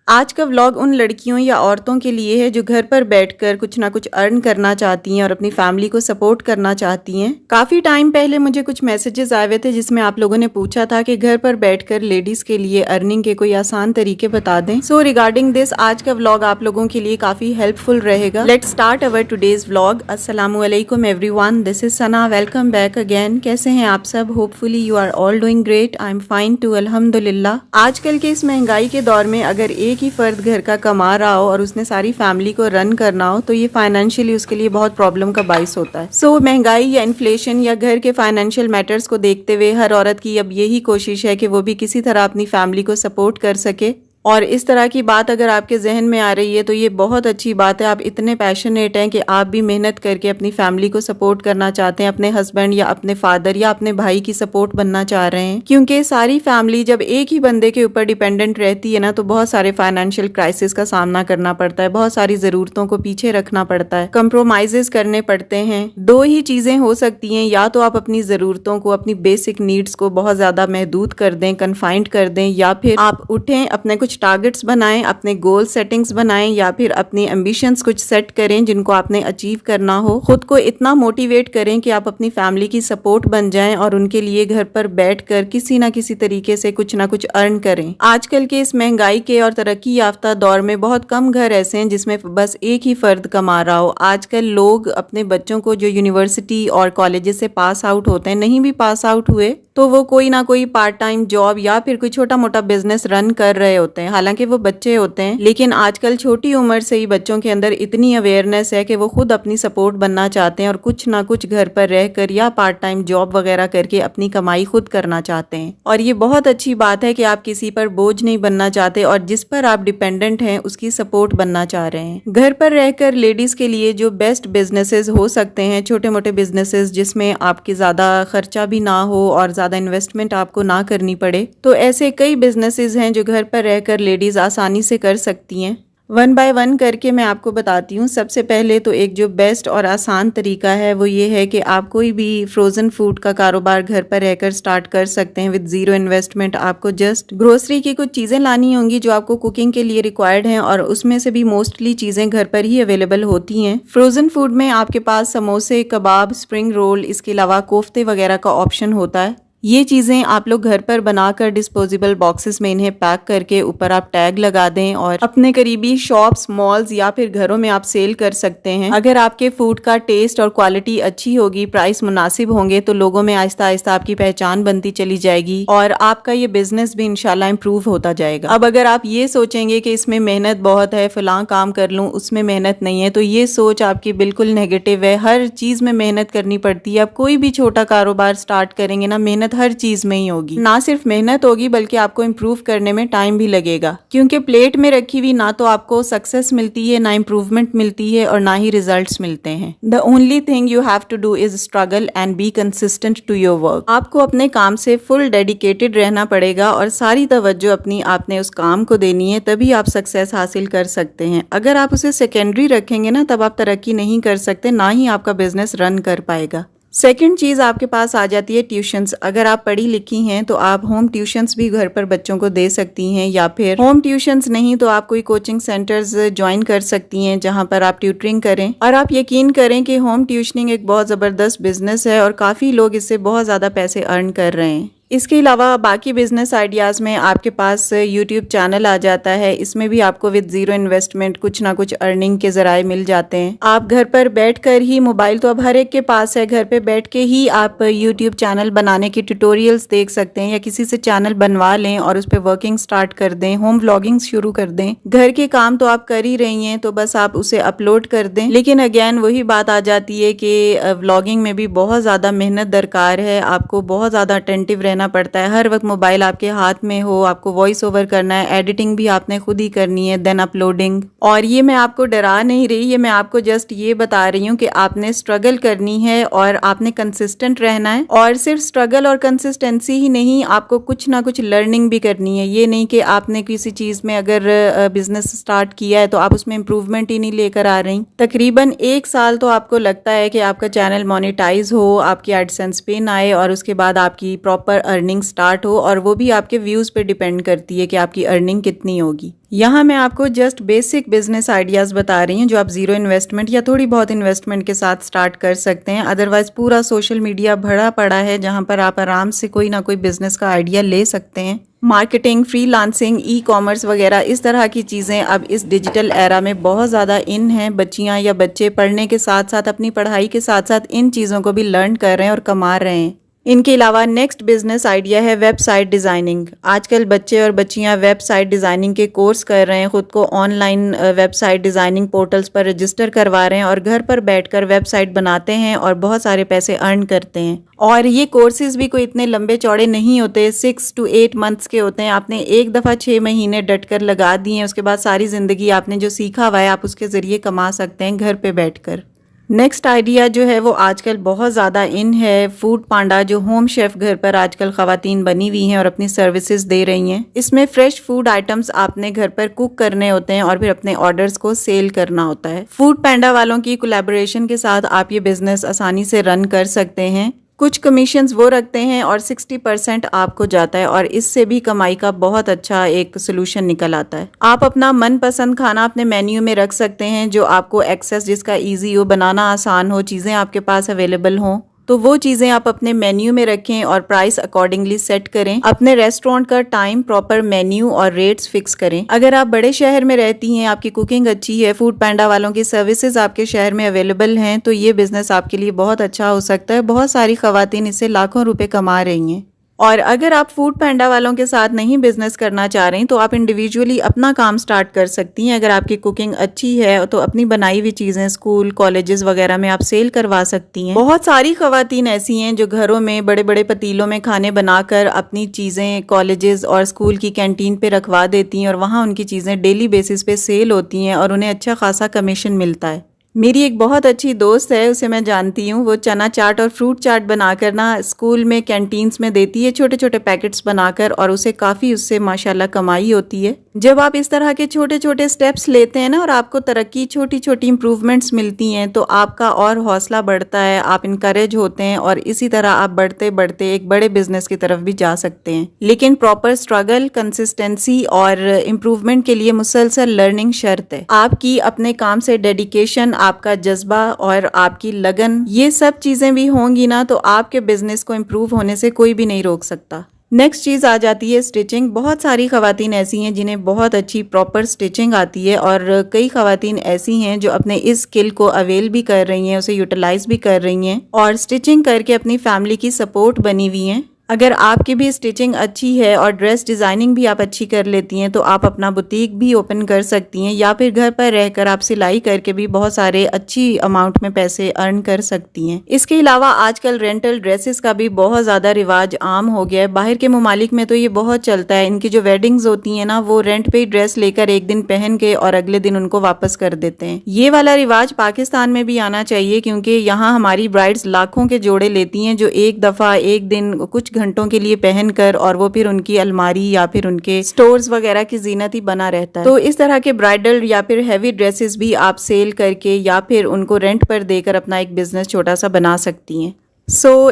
आज का व्लॉग उन लड़कियों या औरतों के लिए है जो घर पर बैठकर कुछ ना कुछ अर्न करना चाहती हैं और अपनी फैमिली को सपोर्ट करना चाहती हैं। काफी टाइम पहले मुझे कुछ मैसेजेस आए हुए थे जिसमें आप लोगों ने पूछा था कि घर पर बैठकर लेडीज के लिए अर्निंग के कोई आसान तरीके बता दें। सो रिगार्डिंग दिस आज का व्लॉग आप लोगों के लिए काफी हेल्पफुल रहेगा। Let's start our today's vlog. अस्सलामुअलैकुम everyone, this is Sana, welcome back again. कैसे हैं आप सब? Hopefully you are all doing great. I am fine too, अल्हम्दुलिल्लाह। आजकल के इस महंगाई के दौर में अगर एक ही फर्द घर का कमा रहा हो और उसने सारी फैमिली को रन करना हो तो ये फाइनेंशियली उसके लिए बहुत प्रॉब्लम का बाइस होता है। सो महंगाई या इन्फ्लेशन या घर के फाइनेंशियल मैटर्स को देखते हुए हर औरत की अब यही कोशिश है कि वो भी किसी तरह अपनी फैमिली को सपोर्ट कर सके। और इस तरह की बात अगर आपके जहन में आ रही है तो ये बहुत अच्छी बात है। आप इतने पैशनेट हैं कि आप भी मेहनत करके अपनी फैमिली को सपोर्ट करना चाहते हैं, अपने हस्बैंड या अपने फादर या अपने भाई की सपोर्ट बनना चाह रहे हैं। क्योंकि सारी फैमिली जब एक ही बंदे के ऊपर डिपेंडेंट रहती है ना तो बहुत सारे फाइनेंशियल क्राइसिस का सामना करना पड़ता है, बहुत सारी जरूरतों को पीछे रखना पड़ता है, कंप्रोमाइजेस करने पड़ते हैं। दो ही चीजें हो सकती हैं, या तो आप अपनी जरूरतों को, अपनी बेसिक नीड्स को बहुत ज्यादा महदूद कर दें, कन्फाइंड कर दें, या फिर आप उठें, अपने कुछ टारगेट्स बनाएं, अपने गोल सेटिंग्स बनाएं, या फिर अपनी एम्बिशंस कुछ सेट करें जिनको आपने अचीव करना हो। खुद को इतना मोटिवेट करें कि आप अपनी फैमिली की सपोर्ट बन जाएं और उनके लिए घर पर बैठकर किसी ना किसी तरीके से कुछ ना कुछ अर्न करें। आजकल के इस महंगाई के और तरक्की याफ्ता दौर में बहुत कम घर ऐसे हैं जिसमें बस एक ही फर्द कमा रहा हो। आजकल लोग अपने बच्चों को जो यूनिवर्सिटी और कॉलेजेस से पास आउट होते हैं, नहीं भी पास आउट हुए तो वो कोई ना कोई पार्ट टाइम जॉब या फिर कोई छोटा मोटा बिजनेस रन कर रहे होते हैं। हालांकि वो बच्चे होते हैं, लेकिन आजकल छोटी उम्र से ही बच्चों के अंदर इतनी अवेयरनेस है कि वो खुद अपनी सपोर्ट बनना चाहते हैं और कुछ ना कुछ घर पर रहकर या पार्ट टाइम जॉब वगैरह करके अपनी कमाई खुद करना चाहते हैं। और ये बहुत अच्छी बात है कि आप किसी पर बोझ नहीं बनना चाहते और जिस पर आप डिपेंडेंट हैं उसकी सपोर्ट बनना चाह रहे हैं। घर पर रहकर लेडीज के लिए जो बेस्ट बिजनेसेस हो सकते हैं, छोटे मोटे बिजनेसेस जिसमें आपकी ज्यादा खर्चा भी ना हो और ज्यादा इन्वेस्टमेंट आपको ना करनी पड़े, तो ऐसे कई बिजनेसेस हैं जो घर पर रहकर लेडीज आसानी से कर सकती हैं। वन बाय वन करके मैं आपको बताती हूँ। सबसे पहले तो एक जो बेस्ट और आसान तरीका है वो ये है कि आप कोई भी फ्रोजन फूड का कारोबार घर पर रहकर स्टार्ट कर सकते हैं विद जीरो इन्वेस्टमेंट। आपको जस्ट ग्रोसरी की कुछ चीजें लानी होंगी जो आपको कुकिंग के लिए रिक्वायर्ड हैं और उसमें से भी मोस्टली चीजें घर पर ही अवेलेबल होती हैं। फ्रोजन फूड में आपके पास समोसे, कबाब, स्प्रिंग रोल, इसके अलावा कोफ्ते वगैरह का ऑप्शन होता है। ये चीजें आप लोग घर पर बनाकर डिस्पोजेबल बॉक्सेस में इन्हें पैक करके ऊपर आप टैग लगा दें और अपने करीबी शॉप्स, मॉल्स या फिर घरों में आप सेल कर सकते हैं। अगर आपके फूड का टेस्ट और क्वालिटी अच्छी होगी, प्राइस मुनासिब होंगे, तो लोगों में आहिस्ता आहिस्ता आपकी पहचान बनती चली जाएगी और आपका ये बिजनेस भी इंशाल्लाह इम्प्रूव होता जाएगा। अब अगर आप ये सोचेंगे कि इसमें मेहनत बहुत है, फलां काम कर लूं, उसमें मेहनत नहीं है, तो ये सोच आपकी बिल्कुल नेगेटिव है। हर चीज में मेहनत करनी पड़ती है। आप कोई भी छोटा कारोबार स्टार्ट करेंगे ना, मेहनत हर चीज में ही होगी। ना सिर्फ मेहनत होगी बल्कि आपको इम्प्रूव करने में टाइम भी लगेगा, क्योंकि प्लेट में रखी हुई ना तो आपको सक्सेस मिलती है, ना इम्प्रूवमेंट मिलती है और ना ही रिजल्ट्स मिलते हैं। The only thing you have to do is struggle and be consistent to your work. आपको अपने काम से फुल डेडिकेटेड रहना पड़ेगा और सारी तवज्जो अपनी आपने उस काम को देनी है, तभी आप सक्सेस हासिल कर सकते हैं। अगर आप उसे सेकेंडरी रखेंगे ना तब आप तरक्की नहीं कर सकते, ना ही आपका बिजनेस रन कर पाएगा। सेकंड चीज आपके पास आ जाती है ट्यूशंस। अगर आप पढ़ी लिखी हैं तो आप होम ट्यूशंस भी घर पर बच्चों को दे सकती हैं, या फिर होम ट्यूशंस नहीं तो आप कोई कोचिंग सेंटर्स ज्वाइन कर सकती हैं जहां पर आप ट्यूटरिंग करें। और आप यकीन करें कि होम ट्यूशनिंग एक बहुत जबरदस्त बिजनेस है और काफी लोग इससे बहुत ज्यादा पैसे अर्न कर रहे हैं। इसके अलावा बाकी बिजनेस आइडियाज में आपके पास यूट्यूब चैनल आ जाता है। इसमें भी आपको विद जीरो इन्वेस्टमेंट कुछ ना कुछ अर्निंग के जराए मिल जाते हैं। आप घर पर बैठकर ही, मोबाइल तो अब हर एक के पास है, घर पे बैठ के ही आप यूट्यूब चैनल बनाने की ट्यूटोरियल्स देख सकते हैं, या किसी से चैनल बनवा लें और उस पर वर्किंग स्टार्ट कर दें, होम व्लॉगिंग शुरू कर दें। घर के काम तो आप कर ही रही हैं तो बस आप उसे अपलोड कर दें। लेकिन अगेन वही बात आ जाती है कि व्लॉगिंग में भी बहुत ज्यादा मेहनत दरकार है। आपको बहुत ज्यादा अटेंटिव रहना पड़ता है, हर वक्त मोबाइल आपके हाथ में हो, आपको वॉइस ओवर करना है, एडिटिंग भी आपने खुद ही करनी है, देन अपलोडिंग। और ये मैं आपको डरा नहीं रही, ये मैं आपको जस्ट ये बता रही हूँ कि आपने स्ट्रगल करनी है और आपने कंसिस्टेंट रहना है। और सिर्फ स्ट्रगल और कंसिस्टेंसी ही नहीं, आपको कुछ ना कुछ लर्निंग भी करनी है। ये नहीं कि आपने किसी चीज में अगर बिजनेस स्टार्ट किया है तो आप उसमें इम्प्रूवमेंट ही नहीं लेकर आ रही। तकरीबन 1 साल तो आपको लगता है कि आपका चैनल मोनेटाइज हो, आपकी एडसेंस पिन आए और उसके बाद आपकी प्रॉपर अर्निंग स्टार्ट हो, और वो भी आपके व्यूज़ पे डिपेंड करती है कि आपकी अर्निंग कितनी होगी। यहाँ मैं आपको जस्ट बेसिक बिजनेस आइडियाज़ बता रही हूँ जो आप ज़ीरो इन्वेस्टमेंट या थोड़ी बहुत इन्वेस्टमेंट के साथ स्टार्ट कर सकते हैं। अदरवाइज़ पूरा सोशल मीडिया भरा पड़ा है जहाँ पर आप आराम से कोई ना कोई बिजनेस का आइडिया ले सकते हैं। मार्केटिंग, फ्रीलांसिंग, ई कॉमर्स वगैरह इस तरह की चीज़ें अब इस डिजिटल एरा में बहुत ज़्यादा इन हैं। बच्चियाँ या बच्चे पढ़ने के साथ साथ अपनी पढ़ाई के साथ साथ इन चीज़ों को भी लर्न कर रहे हैं और कमा रहे हैं। इनके अलावा नेक्स्ट बिजनेस आइडिया है वेबसाइट डिज़ाइनिंग। आजकल बच्चे और बच्चियां वेबसाइट डिज़ाइनिंग के कोर्स कर रहे हैं, ख़ुद को ऑनलाइन वेबसाइट डिज़ाइनिंग पोर्टल्स पर रजिस्टर करवा रहे हैं और घर पर बैठकर वेबसाइट बनाते हैं और बहुत सारे पैसे अर्न करते हैं। और ये कोर्सेज भी कोई इतने लंबे चौड़े नहीं होते, 6 to 8 मंथ्स के होते हैं। आपने एक दफ़ा 6 महीने डट कर लगा दिए, उसके बाद सारी ज़िंदगी आपने जो सीखा हुआ है आप उसके ज़रिए कमा सकते हैं घर पे बैठकर। नेक्स्ट आइडिया जो है वो आजकल बहुत ज़्यादा इन है, फूड पांडा, जो होम शेफ घर पर आजकल ख़वातीन बनी हुई हैं और अपनी सर्विसेज दे रही हैं। इसमें फ्रेश फूड आइटम्स आपने घर पर कुक करने होते हैं और फिर अपने ऑर्डर्स को सेल करना होता है। फूड पांडा वालों की कोलैबोरेशन के साथ आप ये बिजनेस आसानी से रन कर सकते हैं। कुछ कमीशंस वो रखते हैं और 60% आपको जाता है और इससे भी कमाई का बहुत अच्छा एक सोल्यूशन निकल आता है। आप अपना मनपसंद खाना अपने मेन्यू में रख सकते हैं जो आपको एक्सेस जिसका इजी हो, बनाना आसान हो, चीज़ें आपके पास अवेलेबल हों, तो वो चीज़ें आप अपने मेन्यू में रखें और प्राइस अकॉर्डिंगली सेट करें। अपने रेस्टोरेंट का टाइम, प्रॉपर मेन्यू और रेट्स फिक्स करें। अगर आप बड़े शहर में रहती हैं, आपकी कुकिंग अच्छी है, फूड पांडा वालों की सर्विसेज आपके शहर में अवेलेबल हैं, तो ये बिजनेस आपके लिए बहुत अच्छा हो सकता है। बहुत सारी खवातीन इससे लाखों रुपए कमा रही हैं। और अगर आप फूड पांडा वालों के साथ नहीं बिजनेस करना चाह रही तो आप इंडिविजुअली अपना काम स्टार्ट कर सकती हैं। अगर आपकी कुकिंग अच्छी है तो अपनी बनाई हुई चीज़ें स्कूल, कॉलेजेस वगैरह में आप सेल करवा सकती हैं। बहुत सारी खवातीन ऐसी हैं जो घरों में बड़े बड़े पतीलों में खाने बनाकर अपनी चीज़ें कॉलेजेस और स्कूल की कैंटीन पे रखवा देती हैं और वहाँ उनकी चीज़ें डेली बेसिस पे सेल होती हैं और उन्हें अच्छा खासा कमीशन मिलता है। मेरी एक बहुत अच्छी दोस्त है, उसे मैं जानती हूँ, वो चना चाट और फ्रूट चाट बनाकर ना स्कूल में कैंटीन्स में देती है, छोटे छोटे पैकेट्स बनाकर, और उसे काफ़ी उससे माशाल्लाह कमाई होती है। जब आप इस तरह के छोटे छोटे स्टेप्स लेते हैं ना और आपको तरक्की, छोटी छोटी इंप्रूवमेंट्स मिलती हैं, तो आपका और हौसला बढ़ता है, आप इनकरेज होते हैं और इसी तरह आप बढ़ते बढ़ते एक बड़े बिजनेस की तरफ भी जा सकते हैं। लेकिन प्रॉपर स्ट्रगल, कंसिस्टेंसी और इम्प्रूवमेंट के लिए मुसलसल लर्निंग शर्त है। आपकी अपने काम से डेडिकेशन, आपका जज्बा और आपकी लगन, ये सब चीजें भी होंगी ना तो आपके बिजनेस को इम्प्रूव होने से कोई भी नहीं रोक सकता। नेक्स्ट चीज़ आ जाती है स्टिचिंग। बहुत सारी खवातीन ऐसी हैं जिन्हें बहुत अच्छी प्रॉपर स्टिचिंग आती है और कई खवातीन ऐसी हैं जो अपने इस स्किल को अवेल भी कर रही हैं, उसे यूटिलाइज भी कर रही हैं और स्टिचिंग करके अपनी फैमिली की सपोर्ट बनी हुई हैं। अगर आपकी भी स्टिचिंग अच्छी है और ड्रेस डिज़ाइनिंग भी आप अच्छी कर लेती हैं तो आप अपना बुटीक भी ओपन कर सकती हैं, या फिर घर पर रहकर आप सिलाई करके भी बहुत सारे अच्छी अमाउंट में पैसे अर्न कर सकती हैं। इसके अलावा आजकल रेंटल ड्रेसेस का भी बहुत ज़्यादा रिवाज आम हो गया है। बाहर के ममालिक में तो ये बहुत चलता है। इनकी जो वेडिंग्स होती हैं ना, वो रेंट पे ही ड्रेस लेकर एक दिन पहन के और अगले दिन उनको वापस कर देते हैं। ये वाला रिवाज पाकिस्तान में भी आना चाहिए, क्योंकि यहाँ हमारी ब्राइड्स लाखों के जोड़े लेती हैं जो एक दफ़ा एक दिन कुछ घंटों के लिए पहनकर और वो फिर उनकी अलमारी या फिर उनके स्टोर्स वगैरह की जीनत ही बना रहता है। तो इस तरह के ब्राइडल या फिर हैवी ड्रेसेस भी आप सेल करके या फिर उनको रेंट पर देकर अपना एक बिजनेस छोटा सा बना सकती हैं।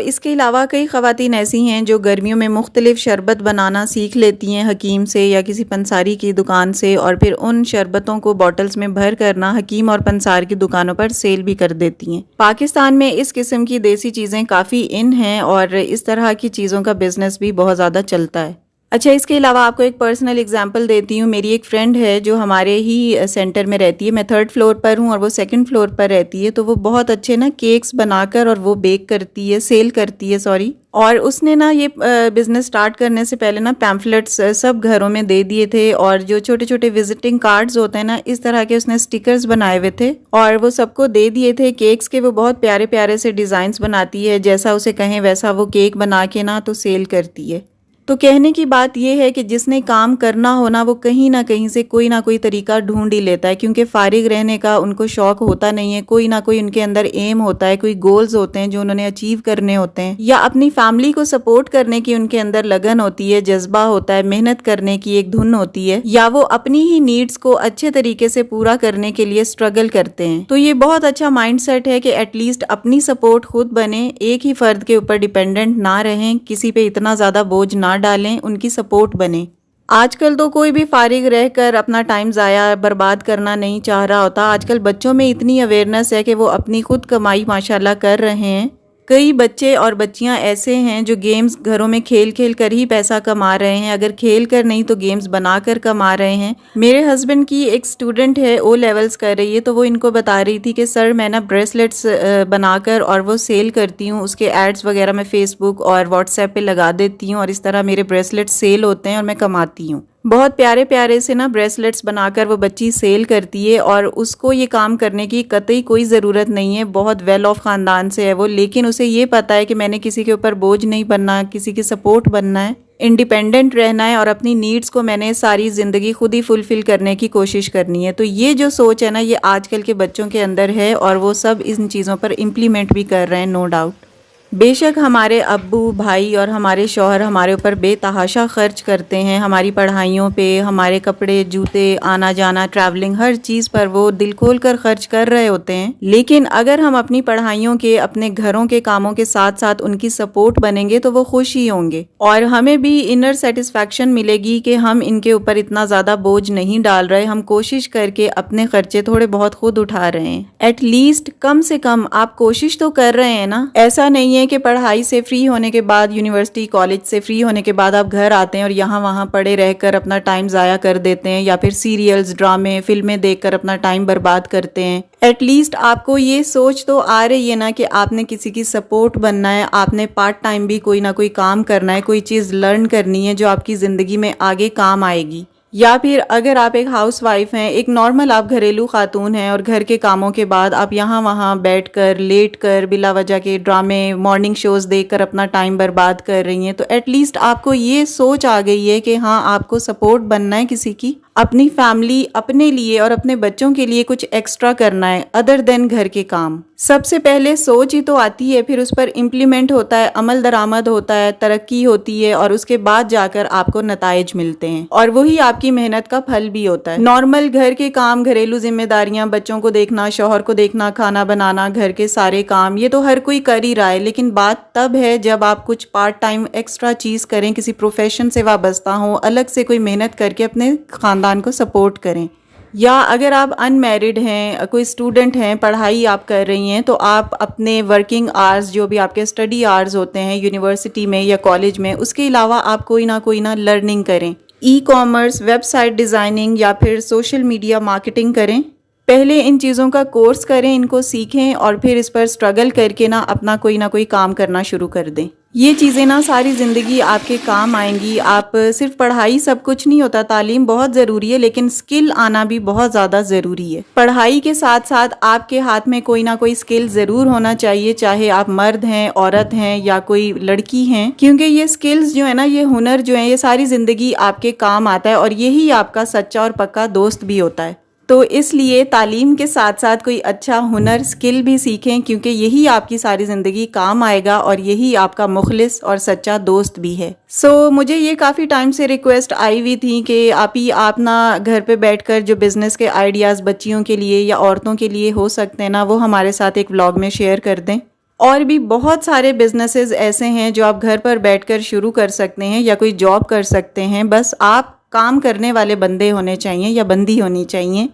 इसके अलावा कई खवातीन ऐसी हैं जो गर्मियों में मुख्तलिफ शरबत बनाना सीख लेती हैं हकीम से या किसी पंसारी की दुकान से, और फिर उन शरबतों को बॉटल्स में भर करना हकीम और पंसार की दुकानों पर सेल भी कर देती हैं। पाकिस्तान में इस किस्म की देसी चीज़ें काफ़ी इन हैं और इस तरह की चीज़ों का बिजनेस भी बहुत ज़्यादा चलता है। अच्छा, इसके अलावा आपको एक पर्सनल एग्जांपल देती हूँ। मेरी एक फ्रेंड है जो हमारे ही सेंटर में रहती है। मैं 3rd फ्लोर पर हूँ और वो 2nd फ्लोर पर रहती है। तो वो बहुत अच्छे ना केक्स बनाकर और वो बेक करती है, सेल करती है, सॉरी। और उसने ना ये बिज़नेस स्टार्ट करने से पहले ना पैम्फलेट्स सब घरों में दे दिए थे और जो छोटे छोटे विजिटिंग कार्ड्स होते हैं ना, इस तरह के उसने स्टिकर्स बनाए हुए थे और वो सबको दे दिए थे केक्स के। वो बहुत प्यारे प्यारे से डिज़ाइंस बनाती है, जैसा उसे कहें वैसा वो केक बना के ना तो सेल करती है। तो कहने की बात यह है कि जिसने काम करना हो ना, वो कहीं ना कहीं से कोई ना कोई तरीका ढूंढ ही लेता है, क्योंकि फारिग रहने का उनको शौक होता नहीं है। कोई ना कोई उनके अंदर एम होता है, कोई गोल्स होते हैं जो उन्होंने अचीव करने होते हैं, या अपनी फैमिली को सपोर्ट करने की उनके अंदर लगन होती है, जज्बा होता है, मेहनत करने की एक धुन होती है, या वो अपनी ही नीड्स को अच्छे तरीके से पूरा करने के लिए स्ट्रगल करते हैं। तो ये बहुत अच्छा माइंड सेट है कि एटलीस्ट अपनी सपोर्ट खुद बने, एक ही फर्द के ऊपर डिपेंडेंट ना रहें, किसी पे इतना ज्यादा बोझ ना डालें, उनकी सपोर्ट बने। आजकल तो कोई भी फारिग रहकर अपना टाइम ज़ाया बर्बाद करना नहीं चाह रहा होता। आजकल बच्चों में इतनी अवेयरनेस है कि वो अपनी खुद कमाई माशाल्लाह कर रहे हैं। कई बच्चे और बच्चियां ऐसे हैं जो गेम्स घरों में खेल खेल कर ही पैसा कमा रहे हैं, अगर खेल कर नहीं तो गेम्स बनाकर कमा रहे हैं। मेरे हस्बैंड की एक स्टूडेंट है, ओ लेवल्स कर रही है, तो वो इनको बता रही थी कि सर मैं ना ब्रेसलेट्स बनाकर और वो सेल करती हूँ, उसके एड्स वगैरह मैं फेसबुक और व्हाट्सएप पे लगा देती हूँ और इस तरह मेरे ब्रेसलेट्स सेल होते हैं और मैं कमाती हूँ। बहुत प्यारे प्यारे से ना ब्रेसलेट्स बनाकर वो बच्ची सेल करती है और उसको ये काम करने की कतई कोई ज़रूरत नहीं है। बहुत वेल ऑफ ख़ानदान से है वो, लेकिन उसे ये पता है कि मैंने किसी के ऊपर बोझ नहीं बनना, किसी की सपोर्ट बनना है, इंडिपेंडेंट रहना है और अपनी नीड्स को मैंने सारी ज़िंदगी खुद ही फुलफिल करने की कोशिश करनी है। तो ये जो सोच है ना, ये आजकल के बच्चों के अंदर है और वो सब इन चीज़ों पर इम्प्लीमेंट भी कर रहे हैं, नो डाउट। बेशक हमारे अब्बू भाई और हमारे शौहर हमारे ऊपर बेतहाशा खर्च करते हैं, हमारी पढ़ाइयों पे, हमारे कपड़े जूते, आना जाना, ट्रैवलिंग, हर चीज़ पर वो दिल खोल कर खर्च कर रहे होते हैं। लेकिन अगर हम अपनी पढ़ाइयों के, अपने घरों के कामों के साथ साथ उनकी सपोर्ट बनेंगे तो वो खुश ही होंगे और हमें भी इनर सेटिस्फैक्शन मिलेगी कि हम इनके ऊपर इतना ज़्यादा बोझ नहीं डाल रहे, हम कोशिश करके अपने खर्चे थोड़े बहुत खुद उठा रहे हैं। एटलीस्ट कम से कम आप कोशिश तो कर रहे हैं ना। ऐसा नहीं है कि पढ़ाई से फ्री होने के बाद, यूनिवर्सिटी कॉलेज से फ्री होने के बाद आप घर आते हैं और यहाँ वहाँ पड़े रहकर अपना टाइम ज़ाया कर देते हैं, या फिर सीरियल्स, ड्रामे, फिल्में देखकर अपना टाइम बर्बाद करते हैं। एटलीस्ट आपको ये सोच तो आ रही है ना कि आपने किसी की सपोर्ट बनना है, आपने पार्ट टाइम भी कोई ना कोई काम करना है, कोई चीज़ लर्न करनी है जो आपकी ज़िंदगी में आगे काम आएगी। या फिर अगर आप एक हाउसवाइफ हैं, एक नॉर्मल आप घरेलू खातून हैं और घर के कामों के बाद आप यहाँ वहाँ बैठकर, लेटकर, बिला वजह के ड्रामे, मॉर्निंग शोज़ देखकर अपना टाइम बर्बाद कर रही हैं, तो एटलीस्ट आपको ये सोच आ गई है कि हाँ, आपको सपोर्ट बनना है किसी की, अपनी फैमिली, अपने लिए और अपने बच्चों के लिए कुछ एक्स्ट्रा करना है अदर देन घर के काम। सबसे पहले सोच ही तो आती है, फिर उस पर इम्प्लीमेंट होता है, अमल दरामद होता है, तरक्की होती है और उसके बाद जाकर आपको नताइज मिलते हैं और वही आपकी मेहनत का फल भी होता है। नॉर्मल घर के काम, घरेलू जिम्मेदारियां, बच्चों को देखना, शौहर को देखना, खाना बनाना, घर के सारे काम, ये तो हर कोई कर ही रहा है, लेकिन बात तब है जब आप कुछ पार्ट टाइम एक्स्ट्रा चीज करें, किसी प्रोफेशन से वाबस्ता हो, अलग से कोई मेहनत करके अपने खानदान को सपोर्ट करें। या अगर आप अनमैरिड हैं, कोई स्टूडेंट हैं, पढ़ाई आप कर रही हैं, तो आप अपने वर्किंग आवर्स, जो भी आपके स्टडी आवर्स होते हैं यूनिवर्सिटी में या कॉलेज में, उसके अलावा आप कोई ना लर्निंग करें। ई कॉमर्स, वेबसाइट डिज़ाइनिंग या फिर सोशल मीडिया मार्केटिंग करें। पहले इन चीज़ों का कोर्स करें, इनको सीखें और फिर इस पर स्ट्रगल करके ना अपना कोई ना कोई काम करना शुरू कर दें। ये चीज़ें ना सारी ज़िंदगी आपके काम आएंगी। आप सिर्फ पढ़ाई सब कुछ नहीं होता, तालीम बहुत ज़रूरी है, लेकिन स्किल आना भी बहुत ज़्यादा ज़रूरी है। पढ़ाई के साथ साथ आपके हाथ में कोई ना कोई स्किल ज़रूर होना चाहिए, चाहे आप मर्द हैं, औरत हैं या कोई लड़की हैं, क्योंकि ये स्किल्स जो है ना, ये हुनर जो है, ये सारी ज़िंदगी आपके काम आता है और यही आपका सच्चा और पक्का दोस्त भी होता है। तो इसलिए तालीम के साथ साथ कोई अच्छा हुनर, स्किल भी सीखें, क्योंकि यही आपकी सारी ज़िंदगी काम आएगा और यही आपका मुखलिस और सच्चा दोस्त भी है। मुझे ये काफ़ी टाइम से रिक्वेस्ट आई हुई थी कि आप ना घर पे बैठकर जो बिज़नेस के आइडियाज़ बच्चियों के लिए या औरतों के लिए हो सकते हैं ना, वो हमारे साथ एक व्लॉग में शेयर कर दें। और भी बहुत सारे बिजनेसेस ऐसे हैं जो आप घर पर बैठकर शुरू कर सकते हैं या कोई जॉब कर सकते हैं, बस आप काम करने वाले बंदे होने चाहिए या बंदी होनी चाहिए।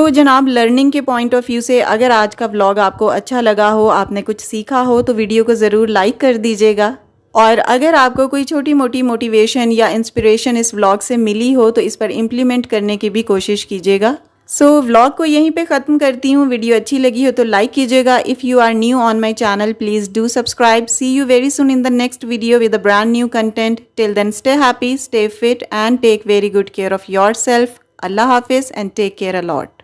जनाब, लर्निंग के पॉइंट ऑफ व्यू से अगर आज का व्लॉग आपको अच्छा लगा हो, आपने कुछ सीखा हो, तो वीडियो को ज़रूर लाइक कर दीजिएगा। और अगर आपको कोई छोटी मोटी मोटिवेशन या इंस्पिरेशन इस व्लॉग से मिली हो तो इस पर इम्प्लीमेंट करने की भी कोशिश कीजिएगा। व्लॉग को यहीं पे ख़त्म करती हूँ। वीडियो अच्छी लगी हो तो लाइक कीजिएगा। If you are new on my channel, please do subscribe. See you very soon in the next video with a brand new content. Till then stay happy, stay fit and take very good care of your self. Allah Hafiz and take care a lot.